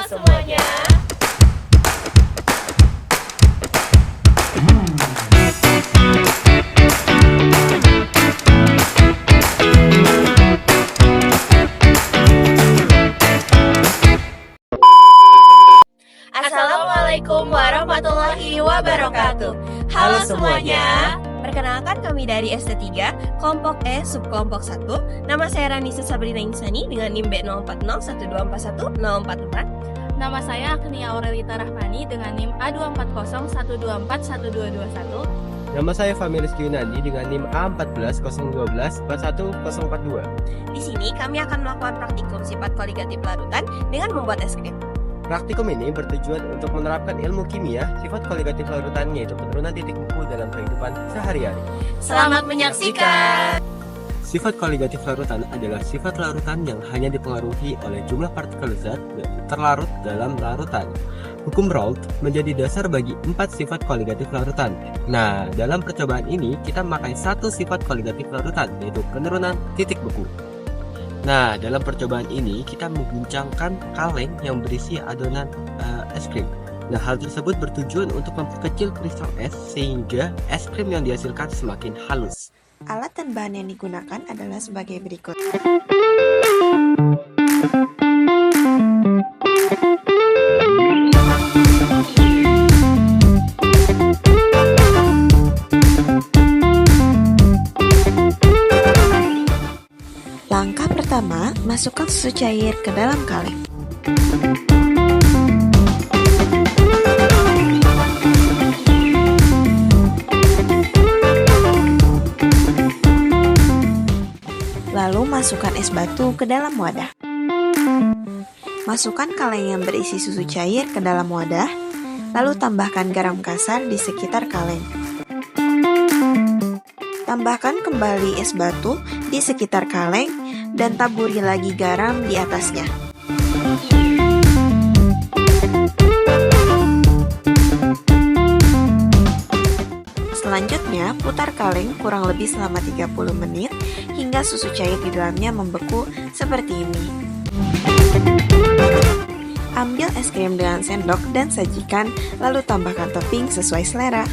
semuanya. Assalamualaikum warahmatullahi wabarakatuh. Halo semuanya. Perkenalkan, kami dari ST3 Kelompok E Subkelompok 1. Nama saya Ranisa Sabrina Insani dengan NIM B0401211044. Nama saya Agnia Aurelita Rahmani dengan NIM A24012412221. Nama saya Fahmi Rizky Yunandi dengan NIM A140112414042. Di sini kami akan melakukan praktikum sifat koligatif larutan dengan membuat es krim. Praktikum ini bertujuan untuk menerapkan ilmu kimia sifat koligatif larutan, yaitu penurunan titik beku dalam kehidupan sehari-hari. Selamat menyaksikan. Sifat koligatif larutan adalah sifat larutan yang hanya dipengaruhi oleh jumlah partikel zat terlarut dalam larutan. Hukum Raoult menjadi dasar bagi 4 sifat koligatif larutan. Nah, dalam percobaan ini kita memakai satu sifat koligatif larutan, yaitu penurunan titik beku. Nah, dalam percobaan ini kita mengguncangkan kaleng yang berisi adonan es krim. Nah, hal tersebut bertujuan untuk memperkecil kristal es sehingga es krim yang dihasilkan semakin halus. Alat dan bahan yang digunakan adalah sebagai berikut. Langkah pertama, masukkan susu cair ke dalam kaleng. Lalu masukkan es batu ke dalam wadah. Masukkan kaleng yang berisi susu cair ke dalam wadah, lalu tambahkan garam kasar di sekitar kaleng. Tambahkan kembali es batu di sekitar kaleng dan taburi lagi garam di atasnya. Selanjutnya, putar kaleng kurang lebih selama 30 menit hingga susu cair di dalamnya membeku seperti ini. Ambil es krim dengan sendok dan sajikan, lalu tambahkan topping sesuai selera.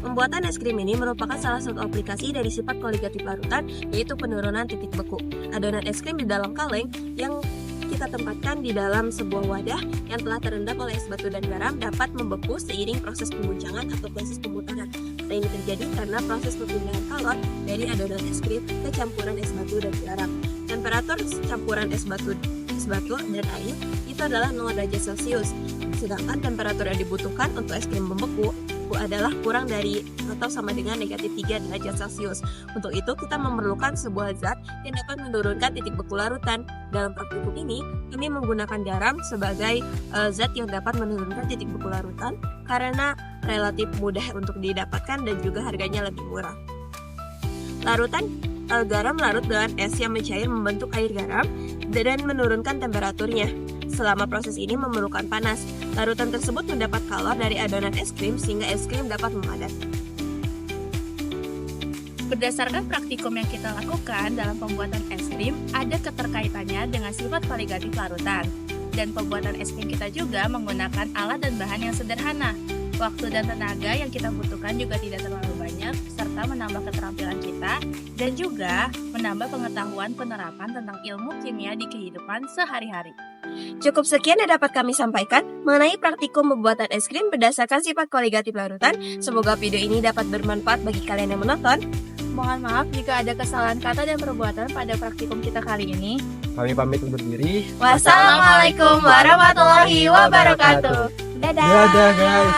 Pembuatan es krim ini merupakan salah satu aplikasi dari sifat koligatif larutan, yaitu penurunan titik beku. Adonan es krim di dalam kaleng yang kita tempatkan di dalam sebuah wadah yang telah terendam oleh es batu dan garam dapat membeku seiring proses pembuangan atau proses pemutaran. Hal ini terjadi karena proses perpindahan kalor dari adonan es krim ke campuran es batu dan garam. Temperatur campuran es batu dan air itu adalah 0 derajat Celcius. Sedangkan temperatur yang dibutuhkan untuk es krim membeku adalah kurang dari atau sama dengan negatif 3 derajat Celcius. Untuk itu kita memerlukan sebuah zat yang dapat menurunkan titik beku larutan. Dalam praktikum ini kami menggunakan garam sebagai zat yang dapat menurunkan titik beku larutan karena relatif mudah untuk didapatkan dan juga harganya lebih murah. Garam larut dengan es yang mencair membentuk air garam dan menurunkan temperaturnya. Selama proses ini memerlukan panas, larutan tersebut mendapat kalor dari adonan es krim sehingga es krim dapat memadat. Berdasarkan praktikum yang kita lakukan dalam pembuatan es krim, ada keterkaitannya dengan sifat koligatif larutan. Dan pembuatan es krim kita juga menggunakan alat dan bahan yang sederhana. Waktu dan tenaga yang kita butuhkan juga tidak terlalu banyak, serta menambah keterampilan kita, dan juga menambah pengetahuan penerapan tentang ilmu kimia di kehidupan sehari-hari. Cukup sekian yang dapat kami sampaikan mengenai praktikum pembuatan es krim berdasarkan sifat koligatif larutan. Semoga video ini dapat bermanfaat bagi kalian yang menonton. Mohon maaf jika ada kesalahan kata dan perbuatan pada praktikum kita kali ini. Kami pamit undur diri. Wassalamualaikum warahmatullahi wabarakatuh. Dadah. Dadah guys.